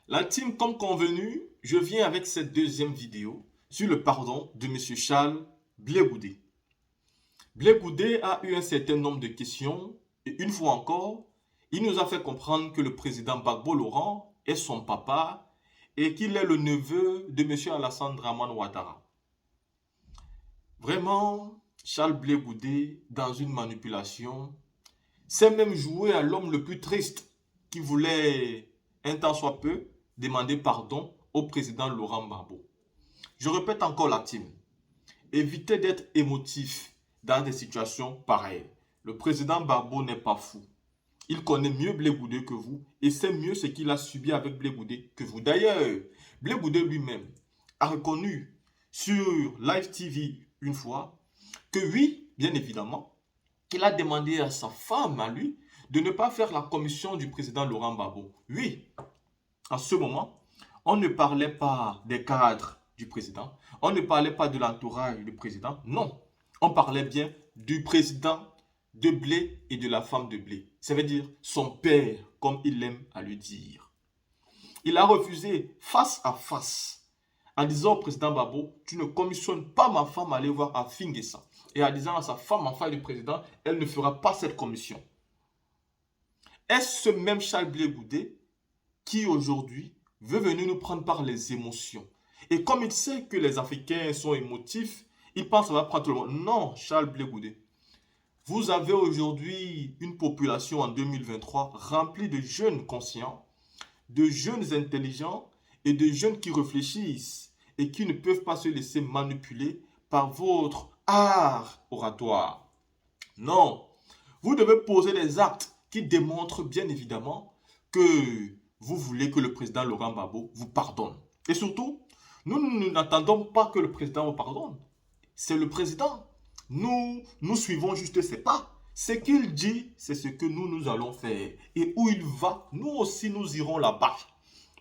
La team, comme convenu, je viens avec cette deuxième vidéo sur le pardon de M. Charles Blé Goudé. Blé Goudé a eu un certain nombre de questions et une fois encore, il nous a fait comprendre que le président Gbagbo Laurent est son papa et qu'il est le neveu de M. Alassane Dramane Ouattara. Vraiment, Charles Blé Goudé, dans une manipulation, s'est même joué à l'homme le plus triste qui voulait, un temps soit peu, demander pardon au président Laurent Gbagbo. Je répète encore la team. Évitez d'être émotif dans des situations pareilles. Le président Gbagbo n'est pas fou. Il connaît mieux Blé Goudé que vous et sait mieux ce qu'il a subi avec Blé Goudé que vous. D'ailleurs, Blé Goudé lui-même a reconnu sur Live TV une fois que oui, bien évidemment, qu'il a demandé à sa femme, à lui, de ne pas faire la commission du président Laurent Gbagbo. Oui, à ce moment, on ne parlait pas des cadres du président, on ne parlait pas de l'entourage du président, non. On parlait bien du président de Blé et de la femme de Blé. Ça veut dire son père, comme il aime à lui dire. Il a refusé face à face, en disant au président Gbagbo, tu ne commissionnes pas ma femme à aller voir à Fingessa. Et en disant à sa femme, en face du président, elle ne fera pas cette commission. Est-ce ce même Charles Blé Goudé qui aujourd'hui veut venir nous prendre par les émotions? Et comme il sait que les Africains sont émotifs, il pense que ça va prendre tout le monde. Non, Charles Blé Goudé. Vous avez aujourd'hui une population en 2023 remplie de jeunes conscients, de jeunes intelligents et de jeunes qui réfléchissent et qui ne peuvent pas se laisser manipuler par votre art oratoire. Non, vous devez poser des actes qui démontrent bien évidemment que vous voulez que le président Laurent Gbagbo vous pardonne. Et surtout, nous n'attendons pas que le président vous pardonne. C'est le président. Nous suivons juste ses pas. Ce qu'il dit, c'est ce que nous allons faire. Et où il va, nous aussi, nous irons là-bas.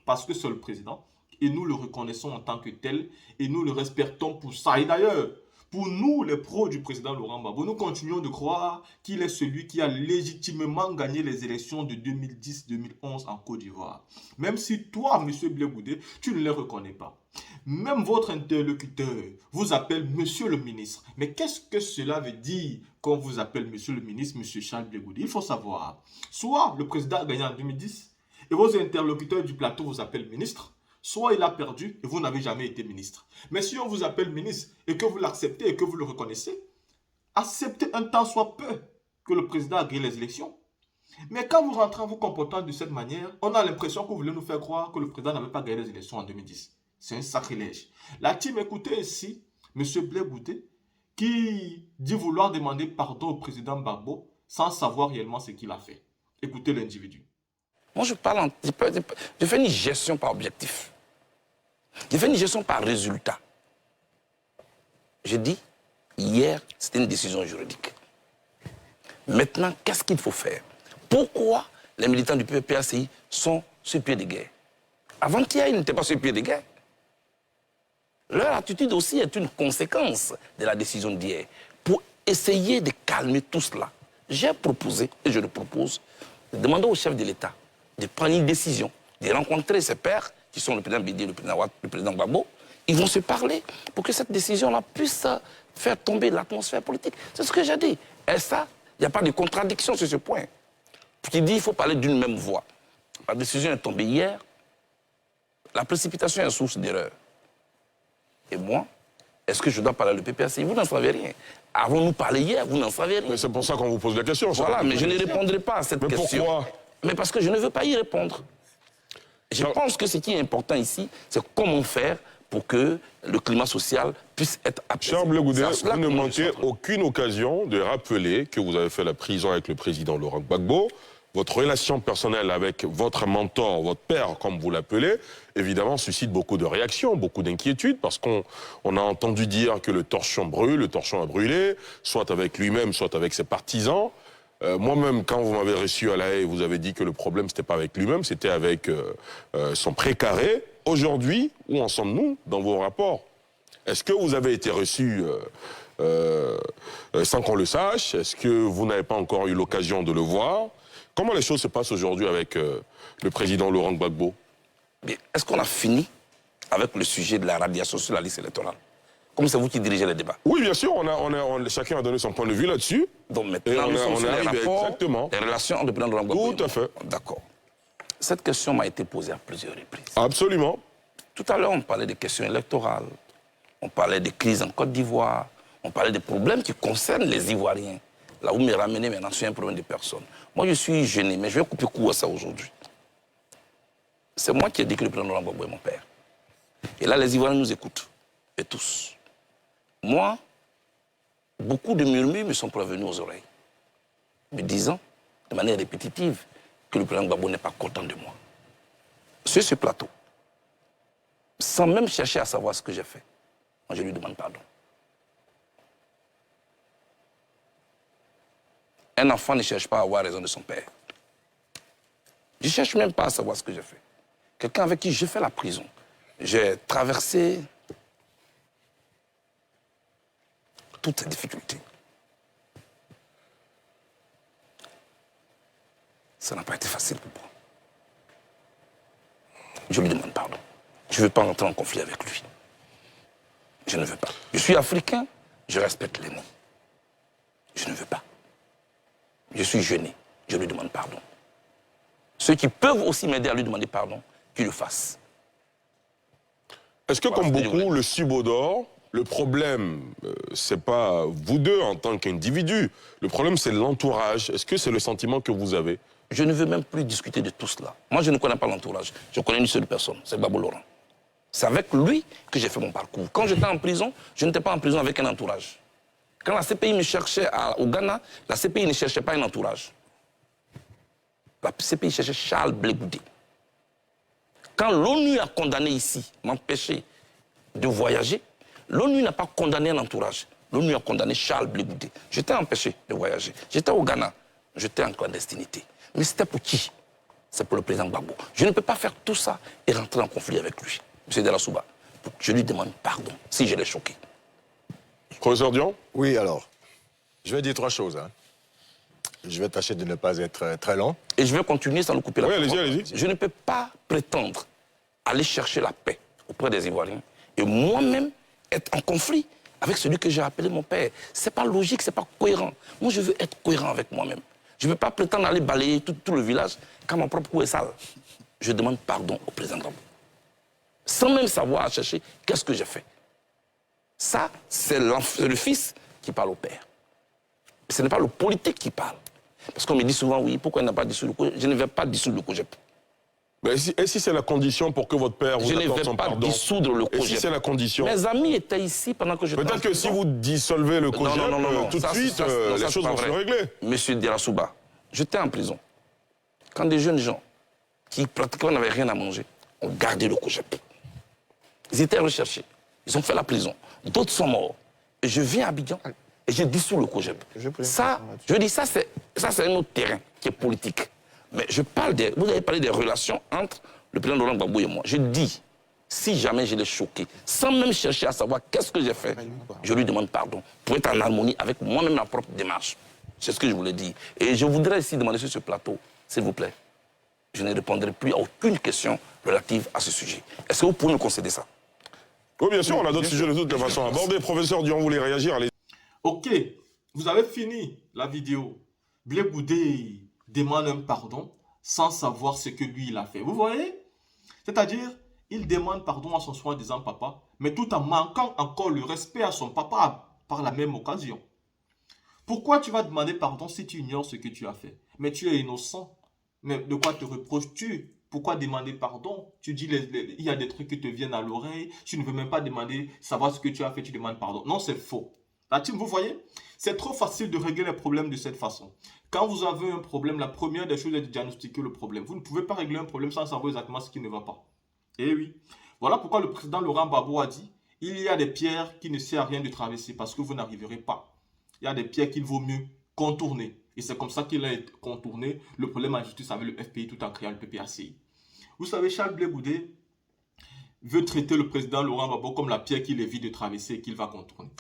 Parce que c'est le président. Et nous le reconnaissons en tant que tel. Et nous le respectons pour ça. Et d'ailleurs, pour nous, les pros du président Laurent Gbagbo, nous continuons de croire qu'il est celui qui a légitimement gagné les élections de 2010-2011 en Côte d'Ivoire. Même si toi, M. Blé Goudé, tu ne les reconnais pas. Même votre interlocuteur vous appelle Monsieur le ministre. Mais qu'est-ce que cela veut dire qu'on vous appelle Monsieur le ministre, Monsieur Charles Blé Goudé? Il faut savoir. Soit le président a gagné en 2010 et vos interlocuteurs du plateau vous appellent ministre, soit il a perdu et vous n'avez jamais été ministre. Mais si on vous appelle ministre et que vous l'acceptez et que vous le reconnaissez, acceptez un temps soit peu que le président a gagné les élections. Mais quand vous rentrez en vous comportant de cette manière, on a l'impression que vous voulez nous faire croire que le président n'avait pas gagné les élections en 2010. C'est un sacrilège. La team écoutez ici M. Blé Goudé qui dit vouloir demander pardon au président Gbagbo sans savoir réellement ce qu'il a fait. Écoutez l'individu. Moi, je fais une gestion par objectif. Je fais une gestion par résultat. Je dis, hier, c'était une décision juridique. Maintenant, qu'est-ce qu'il faut faire? Pourquoi les militants du PPACI sont sur pied de guerre? Avant-hier, ils n'étaient pas sur pied de guerre. Leur attitude aussi est une conséquence de la décision d'hier. Pour essayer de calmer tout cela, j'ai proposé, et je le propose, de demander au chef de l'État de prendre une décision, de rencontrer ses pairs, qui sont le président Bédié et le président Gbagbo. Ils vont se parler pour que cette décision-là puisse faire tomber l'atmosphère politique. C'est ce que j'ai dit. Et ça, il n'y a pas de contradiction sur ce point. Qui dit qu'il faut parler d'une même voix. La décision est tombée hier. La précipitation est source d'erreur. Et moi, est-ce que je dois parler au PPACI? Vous n'en savez rien. Avons-nous parlé hier? Vous n'en savez rien. Mais c'est pour ça qu'on vous pose la question. Voilà, mais je ne répondrai pas à cette question. Pourquoi? Mais parce que je ne veux pas y répondre. Je pense que ce qui est important ici, c'est comment faire pour que le climat social puisse être apaisé. Charles Blé Goudé, vous ne manquez aucune occasion de rappeler que vous avez fait la prison avec le président Laurent Gbagbo. Votre relation personnelle avec votre mentor, votre père, comme vous l'appelez, évidemment, suscite beaucoup de réactions, beaucoup d'inquiétudes, parce qu'on a entendu dire que le torchon brûle, le torchon a brûlé, soit avec lui-même, soit avec ses partisans. Moi-même, quand vous m'avez reçu à La Haye, vous avez dit que le problème, c'était pas avec lui-même, c'était avec son précaré. Aujourd'hui, où en sommes-nous dans vos rapports? Est-ce que vous avez été reçu sans qu'on le sache? Est-ce que vous n'avez pas encore eu l'occasion de le voir? Comment les choses se passent aujourd'hui avec le président Laurent Gbagbo? Bien, est-ce qu'on a fini avec le sujet de la radiation sur la liste électorale? Comme c'est vous qui dirigez le débat. Oui, bien sûr, chacun a donné son point de vue là-dessus. Donc maintenant, nous sommes sur les rapports, exactement. les relations entre le président Laurent Gbagbo. Tout à fait. D'accord. Cette question m'a été posée à plusieurs reprises. Absolument. Tout à l'heure, on parlait des questions électorales, on parlait des crises en Côte d'Ivoire, on parlait des problèmes qui concernent les Ivoiriens. Là, vous me ramenez maintenant sur un problème de personnes. Moi, je suis gêné, mais je vais couper court à ça aujourd'hui. C'est moi qui ai dit que le président Laurent Gbagbo est mon père. Et là, les Ivoiriens nous écoutent, et tous. Moi, beaucoup de murmures me sont parvenus aux oreilles, me disant, de manière répétitive, que le président Gbagbo n'est pas content de moi. Sur ce plateau, sans même chercher à savoir ce que j'ai fait, moi, je lui demande pardon. Un enfant ne cherche pas à avoir raison de son père. Je ne cherche même pas à savoir ce que j'ai fait. Quelqu'un avec qui j'ai fait la prison. J'ai traversé toutes ces difficultés. Ça n'a pas été facile pour moi. Je lui demande pardon. Je ne veux pas entrer en conflit avec lui. Je ne veux pas. Je suis africain, je respecte l'aîné. Je ne veux pas. Je suis gêné, je lui demande pardon. Ceux qui peuvent aussi m'aider à lui demander pardon, qu'ils le fassent. Est-ce que, comme beaucoup, le Subodor, le problème, c'est pas vous deux en tant qu'individu. Le problème, c'est l'entourage. Est-ce que c'est le sentiment que vous avez? Je ne veux même plus discuter de tout cela. Moi, je ne connais pas l'entourage. Je connais une seule personne, c'est Gbagbo Laurent. C'est avec lui que j'ai fait mon parcours. Quand j'étais en prison, je n'étais pas en prison avec un entourage. Quand la CPI me cherchait au Ghana, la CPI ne cherchait pas un entourage. La CPI cherchait Charles Blé Goudé. Quand l'ONU a condamné ici, m'empêcher de voyager, l'ONU n'a pas condamné un entourage. L'ONU a condamné Charles Blé Goudé. J'étais empêché de voyager. J'étais au Ghana. J'étais en clandestinité. Mais c'était pour qui? C'est pour le président Gbagbo. Je ne peux pas faire tout ça et rentrer en conflit avec lui. M. Delassouba, je lui demande pardon si je l'ai choqué. Professeur Dion? Oui, alors, je vais dire trois choses. Hein. Je vais tâcher de ne pas être très long. Et je vais continuer sans le couper la parole. Oui, allez-y. Je ne peux pas prétendre aller chercher la paix auprès des Ivoiriens et moi-même être en conflit avec celui que j'ai appelé mon père. C'est pas logique, c'est pas cohérent. Moi, je veux être cohérent avec moi-même. Je ne veux pas prétendre aller balayer tout le village quand mon propre cou est sale. Je demande pardon au président Gbagbo. Sans même savoir chercher qu'est-ce que j'ai fait. Ça, c'est le fils qui parle au père. Ce n'est pas le politique qui parle. Parce qu'on me dit souvent, oui, pourquoi il n'a pas dissous le COGEP? Je ne vais pas dissoudre le COGEP. Mais et si c'est la condition pour que votre père vous accorde son pardon? Je ne vais pas dissoudre le COGEP. Et si c'est la condition? Mes amis étaient ici pendant que je... Peut-être que si vous dissolvez le COGEP, tout de suite, les choses vont se régler. Monsieur Delassouba, j'étais en prison. Quand des jeunes gens qui pratiquement n'avaient rien à manger ont gardé le COGEP. Ils étaient recherchés. Ils ont fait la prison. D'autres sont morts. Et je viens à Abidjan et je dissous le COGEP. Ça, je dis, ça c'est un autre terrain qui est politique. Mais je parle vous avez parlé des relations entre le président Laurent Gbagbo et moi. Je dis, si jamais je l'ai choqué, sans même chercher à savoir qu'est-ce que j'ai fait, je lui demande pardon pour être en harmonie avec moi-même ma propre démarche. C'est ce que je voulais dire. Et je voudrais ici demander sur ce plateau, s'il vous plaît, je ne répondrai plus à aucune question relative à ce sujet. Est-ce que vous pouvez me concéder ça? Oui, bien sûr, on a d'autres sujets de toute façon abordés. Professeur Dion, vous voulez réagir? Allez. Ok, vous avez fini la vidéo. Blé Goudé demande un pardon sans savoir ce que lui il a fait. Vous voyez? C'est-à-dire, il demande pardon à son soi-disant papa, mais tout en manquant encore le respect à son papa par la même occasion. Pourquoi tu vas demander pardon si tu ignores ce que tu as fait? Mais tu es innocent. Mais de quoi te reproches-tu? Pourquoi demander pardon? Tu dis, il y a des trucs qui te viennent à l'oreille. Tu ne veux même pas demander, savoir ce que tu as fait, tu demandes pardon. Non, c'est faux. La team, vous voyez? C'est trop facile de régler les problèmes de cette façon. Quand vous avez un problème, la première des choses est de diagnostiquer le problème. Vous ne pouvez pas régler un problème sans savoir exactement ce qui ne va pas. Eh oui. Voilà pourquoi le président Laurent Gbagbo a dit, il y a des pierres qui ne servent à rien de traverser parce que vous n'arriverez pas. Il y a des pierres qu'il vaut mieux contourner. Et c'est comme ça qu'il a contourné le problème en justice avec le FPI tout en créant le PPACI. Vous savez, Charles Blé Goudé veut traiter le président Laurent Gbagbo comme la pierre qu'il évite de traverser et qu'il va contourner.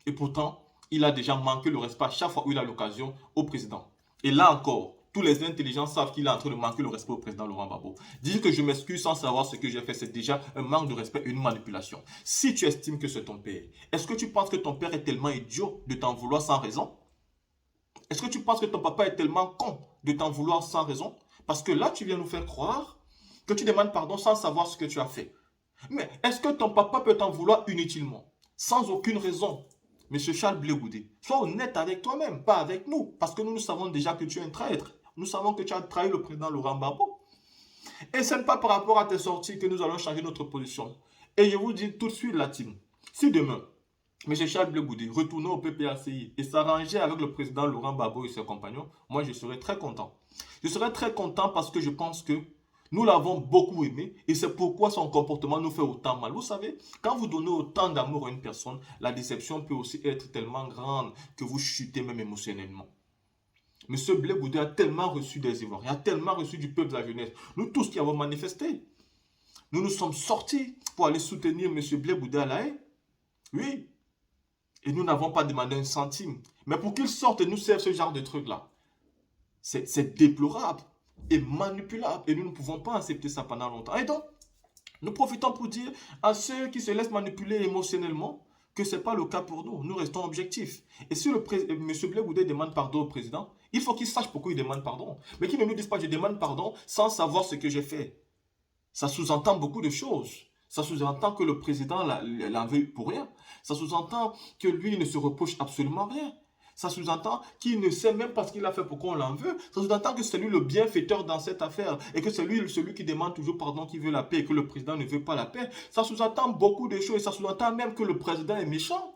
Et pourtant, il a déjà manqué le respect à chaque fois où il a l'occasion au président. Et là encore, tous les intelligents savent qu'il est en train de manquer le respect au président Laurent Gbagbo. Dire que je m'excuse sans savoir ce que j'ai fait, c'est déjà un manque de respect et une manipulation. Si tu estimes que c'est ton père, est-ce que tu penses que ton père est tellement idiot de t'en vouloir sans raison? Est-ce que tu penses que ton papa est tellement con de t'en vouloir sans raison? Parce que là, tu viens nous faire croire que tu demandes pardon sans savoir ce que tu as fait. Mais est-ce que ton papa peut t'en vouloir inutilement, sans aucune raison? Monsieur Charles Blé Goudé, sois honnête avec toi-même, pas avec nous. Parce que nous savons déjà que tu es un traître. Nous savons que tu as trahi le président Laurent Gbagbo. Et ce n'est pas par rapport à tes sorties que nous allons changer notre position. Et je vous dis tout de suite, la team, si demain, monsieur Charles Blé Goudé retournait au PPACI et s'arrangeait avec le président Laurent Gbagbo et ses compagnons, moi je serais très content. Je serais très content parce que je pense que nous l'avons beaucoup aimé et c'est pourquoi son comportement nous fait autant mal. Vous savez, quand vous donnez autant d'amour à une personne, la déception peut aussi être tellement grande que vous chutez même émotionnellement. Monsieur Blé Goudé a tellement reçu des Ivoiriens, a tellement reçu du peuple de la jeunesse. Nous tous qui avons manifesté, nous nous sommes sortis pour aller soutenir monsieur Blé Goudé à La Haye. Oui. Et nous n'avons pas demandé un centime. Mais pour qu'il sorte et nous serve ce genre de truc-là, c'est déplorable et manipulable. Et nous ne pouvons pas accepter ça pendant longtemps. Et donc, nous profitons pour dire à ceux qui se laissent manipuler émotionnellement que ce n'est pas le cas pour nous. Nous restons objectifs. Et si M. Blé Goudé demande pardon au président, il faut qu'il sache pourquoi il demande pardon. Mais qu'il ne nous dise pas je demande pardon sans savoir ce que j'ai fait. Ça sous-entend beaucoup de choses. Ça sous-entend que le président l'en veut pour rien. Ça sous-entend que lui ne se reproche absolument rien. Ça sous-entend qu'il ne sait même pas ce qu'il a fait, pourquoi on l'en veut. Ça sous-entend que c'est lui le bienfaiteur dans cette affaire et que c'est lui celui qui demande toujours pardon, qui veut la paix et que le président ne veut pas la paix. Ça sous-entend beaucoup de choses et ça sous-entend même que le président est méchant.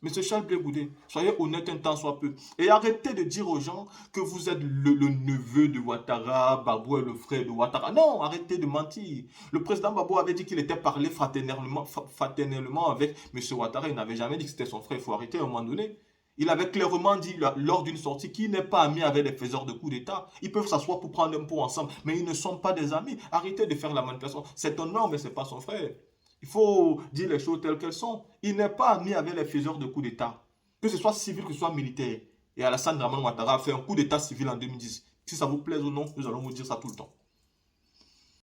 Monsieur Charles Blé Goudé, soyez honnête un temps soit peu. Et arrêtez de dire aux gens que vous êtes le neveu de Ouattara, Gbagbo est le frère de Ouattara. Non, arrêtez de mentir. Le président Gbagbo avait dit qu'il était parlé fraternellement avec monsieur Ouattara. Il n'avait jamais dit que c'était son frère. Il faut arrêter à un moment donné. Il avait clairement dit lors d'une sortie qu'il n'est pas ami avec les faiseurs de coups d'État. Ils peuvent s'asseoir pour prendre un pot ensemble, mais ils ne sont pas des amis. Arrêtez de faire la manipulation. C'est un homme, mais ce n'est pas son frère. Il faut dire les choses telles qu'elles sont. Il n'est pas ami avec les faiseurs de coups d'État. Que ce soit civil, que ce soit militaire. Et Alassane Dramane Ouattara a fait un coup d'État civil en 2010. Si ça vous plaise ou non, nous allons vous dire ça tout le temps.